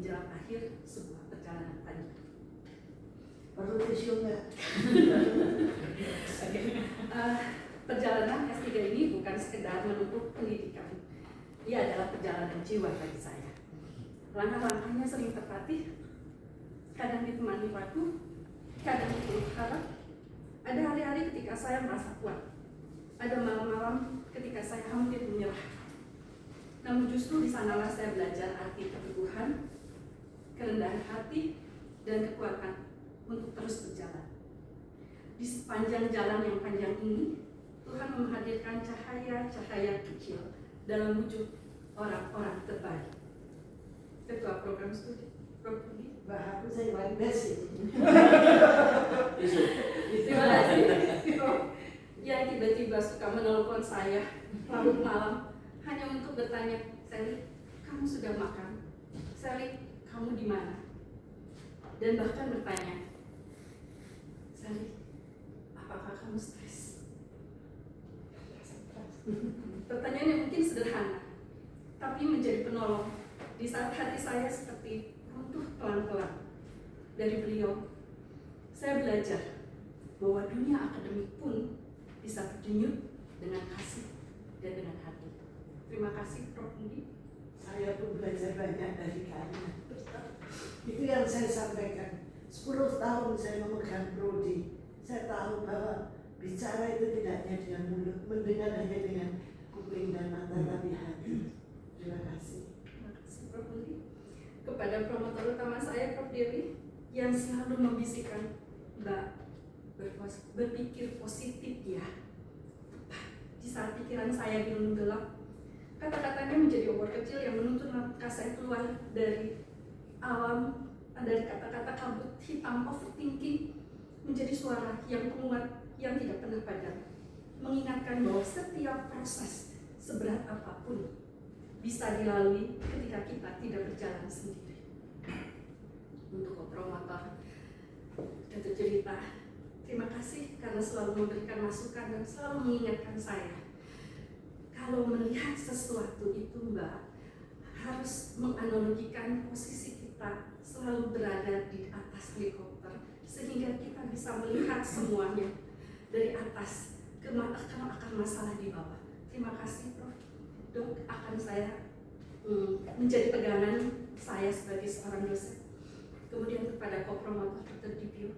menjelang akhir sebuah perjalanan panjang. Perlu tisu nggak? Perjalanan S3 ini bukan sekedar menempuh pendidikan, ia adalah perjalanan jiwa bagi saya. Langkah-langkahnya sering tertatih, kadang ditemani ragu, kadang dipenuhi harap. Ada hari-hari ketika saya merasa kuat, ada malam-malam ketika saya hampir menyerah. Namun justru di sanalah saya belajar arti keteguhan, kerendahan hati, dan kekuatan untuk terus berjalan. Di sepanjang jalan yang panjang ini, Tuhan menghadirkan cahaya-cahaya kecil dalam wujud orang-orang terbaik. Ketua program studi, Prof. Budi. Bahasa saya paling basic. Terima kasih, Prof. Yang tiba-tiba suka menelpon saya larut malam hanya untuk bertanya, Sally, kamu sudah makan? Sally, kamu di mana? Dan bahkan bertanya, Sally, apakah kamu stres? Pertanyaannya mungkin sederhana, tapi menjadi penolong di saat hati saya seperti runtuh pelan-pelan. Dari beliau, saya belajar bahwa dunia akademik pun bisa berdenyut dengan kasih dan dengan hati. Terima kasih, Prof. Budi. Saya pun belajar banyak dari kalian. Itu yang saya sampaikan. 10 tahun saya memegang prodi. Saya tahu bahwa bicara itu tidak hanya dengan mulut, mendengar hanya dengan kuping dan mata, tapi hati. Terima kasih. Terima kasih, Prof. Budi. Kepada promotor utama saya, Prof. Dewi, yang selalu membisikkan, Mbak, berpikir positif ya. Di saat pikiran saya belum gelap, kata-katanya menjadi obor kecil yang menuntun langkah saya keluar dari alam, dari kata-kata kabut hitam overthinking menjadi suara yang kuat yang tidak pernah padam, mengingatkan bahwa setiap proses seberat apapun bisa dilalui ketika kita tidak berjalan sendiri. Untuk promotor Datuk Cerita, terima kasih karena selalu memberikan masukan dan selalu mengingatkan saya. Kalau melihat sesuatu itu, Mbak, harus menganalogikan posisi kita selalu berada di atas helikopter sehingga kita bisa melihat semuanya dari atas ke akar masalah di bawah. Terima kasih, Prof. Dok, akan saya menjadi pegangan saya sebagai seorang dosen. Kemudian kepada kopromotor Dr. Dipio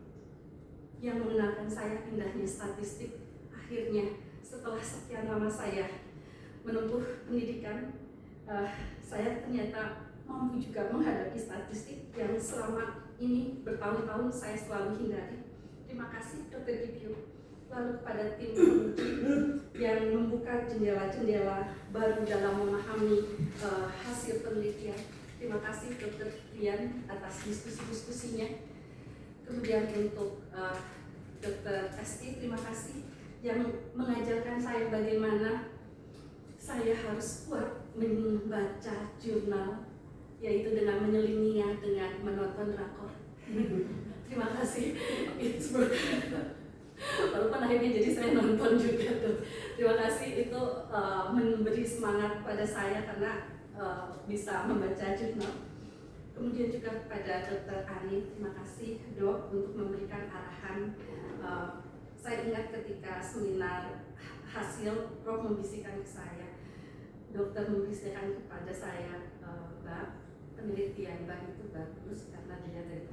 yang mengenalkan saya indahnya statistik. Akhirnya setelah sekian lama saya menempuh pendidikan, saya ternyata mampu juga menghadapi statistik yang selama ini bertahun-tahun saya selalu hindari. Terima kasih Dr. Dipio. Lalu kepada tim penguji yang membuka jendela-jendela baru dalam memahami hasil penelitian. Terima kasih Dr. Rian atas diskusi-diskusinya. Kemudian untuk Dr. Esti, terima kasih yang mengajarkan saya bagaimana saya harus kuat membaca jurnal, yaitu dengan menyelinginya dengan menonton drakor. Terima kasih. Walaupun akhirnya jadi saya nonton juga tuh. Terima kasih, itu memberi semangat pada saya karena bisa membaca jurnal. Kemudian juga kepada Dr. Ari, terima kasih Dok untuk memberikan arahan. Saya ingat ketika seminar hasil, Prof membisikkan ke saya, dokter membisikkan kepada saya, Mbak, penelitian Mbak itu bagus karena dia dari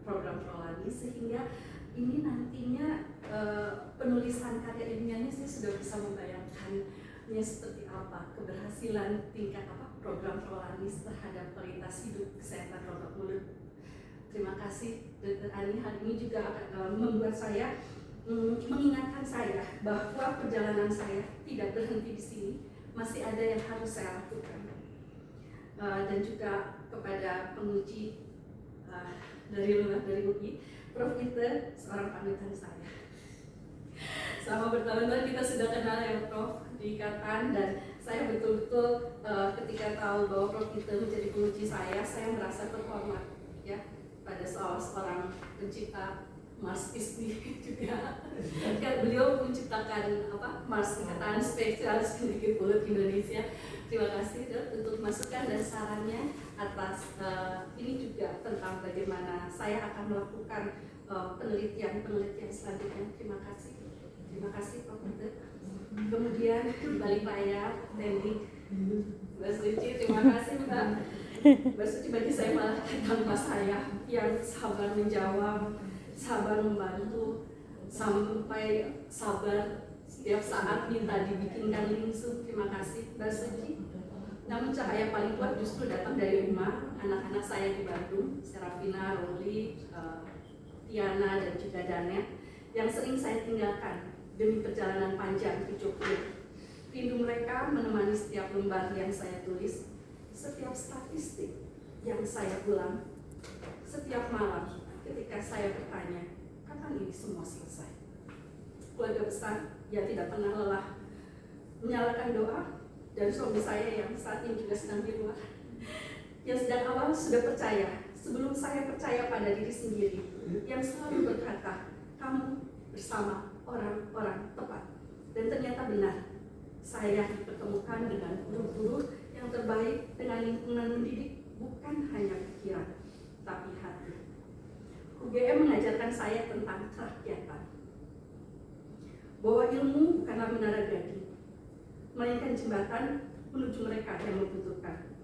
program Prolani, sehingga ini nantinya penulisan karya ilmiahnya saya sudah bisa membayangkannya seperti apa, keberhasilan tingkat program Prolanis terhadap kualitas hidup kesehatan rongga mulut. Terima kasih Dr. Ani, hal ini juga akan membuat saya mengingatkan saya bahwa perjalanan saya tidak berhenti di sini, masih ada yang harus saya lakukan. Dan juga kepada penguji dari luar dari UI, Prof. Ite, seorang panutan saya. Selama bertahun-tahun kita sudah kenal ya Prof di ikatan, dan saya betul-betul ketika tahu bahwa Prof. Ite menjadi penguji saya merasa terhormat ya pada seorang pencipta Mars Disney juga. Kan beliau menciptakan Mars Ikatan Spesialis Penyakit Mulut Indonesia. Terima kasih Dok untuk masukan dan sarannya. atas ini juga tentang bagaimana saya akan melakukan penelitian selanjutnya. Terima kasih Prof. Kemudian di balik layar teknik Mbak Suci, terima kasih Mbak Suci bagi saya malah tanpa saya yang sabar menjawab, sabar membantu, sampai sabar setiap saat minta dibikinkan link Zoom. Terima kasih Mbak Suci. Namun cahaya paling kuat justru datang dari rumah, anak-anak saya di Bandung, Serafina, Roli, Tiana, dan juga Danet, yang sering saya tinggalkan demi perjalanan panjang ke Jogja. Rindu mereka menemani setiap lembar yang saya tulis, setiap statistik yang saya ulang, setiap malam ketika saya bertanya, kapan ini semua selesai? Keluarga besar yang tidak pernah lelah menyalakan doa, dan suami saya yang saat ini juga sedang di luar, yang sejak awal sudah percaya sebelum saya percaya pada diri sendiri, yang selalu berkata, kamu bersama orang-orang tepat. Dan ternyata benar, saya dipertemukan dengan guru-guru yang terbaik, dengan lingkungan mendidik, bukan hanya pikiran, tapi hati. UGM mengajarkan saya tentang kerakyatan, bahwa ilmu bukanlah menara gading, melainkan jembatan menuju mereka yang membutuhkan.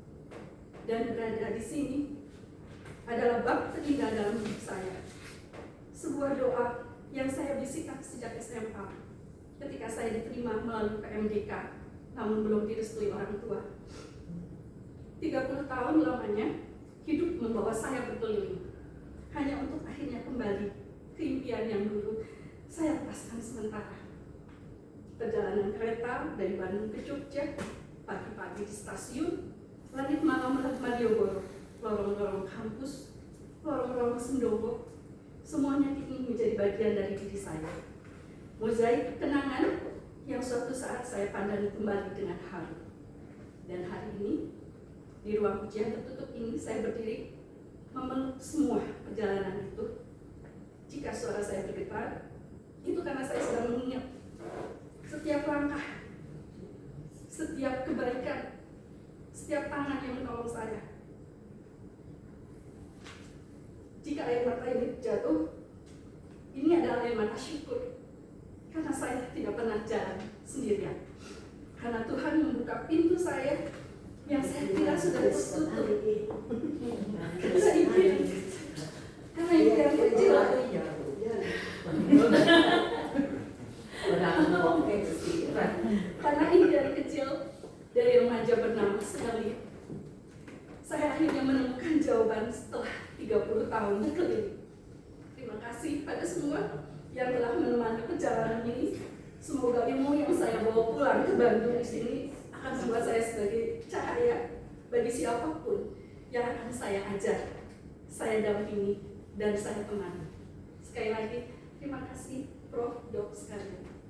Dan berada di sini adalah bab terindah dalam hidup saya. Sebuah doa yang saya bisikan sejak SMA ketika saya diterima melalui PMDK, namun belum direstui orang tua. 30 tahun lamanya hidup membawa saya berkeliling, hanya untuk akhirnya kembali ke impian yang dulu saya lepaskan sementara. Perjalanan kereta dari Bandung ke Jogja, pagi-pagi di stasiun, langit malam Malioboro, lorong-lorong kampus, lorong-lorong Sendowo, semuanya kini menjadi bagian dari diri saya. Mozaik kenangan yang suatu saat saya pandang kembali dengan haru. Dan hari ini, di ruang ujian tertutup ini, saya berdiri memeluk semua perjalanan itu. Jika suara saya bergetar, itu karena saya sedang mengingat setiap langkah, setiap kebaikan, setiap tangan yang menolong saya. Jika air mata ini jatuh, ini adalah air mata syukur, karena saya tidak pernah jalan sendirian. Karena Tuhan membuka pintu saya yang saya kira sudah tertutup. Karena impian kecil, karena impian kecil dari remaja bernama Sally, saya akhirnya menemukan jawaban setelah 30 tahun berkeliling. Terima kasih pada semua yang telah menemani perjalanan ini. Semoga ilmu yang saya bawa pulang ke Bandung di sini akan membuat saya sebagai cahaya bagi siapapun yang akan saya ajar, saya dampingi, dan saya temani. Sekali lagi, terima kasih Prof. Dok sekalian.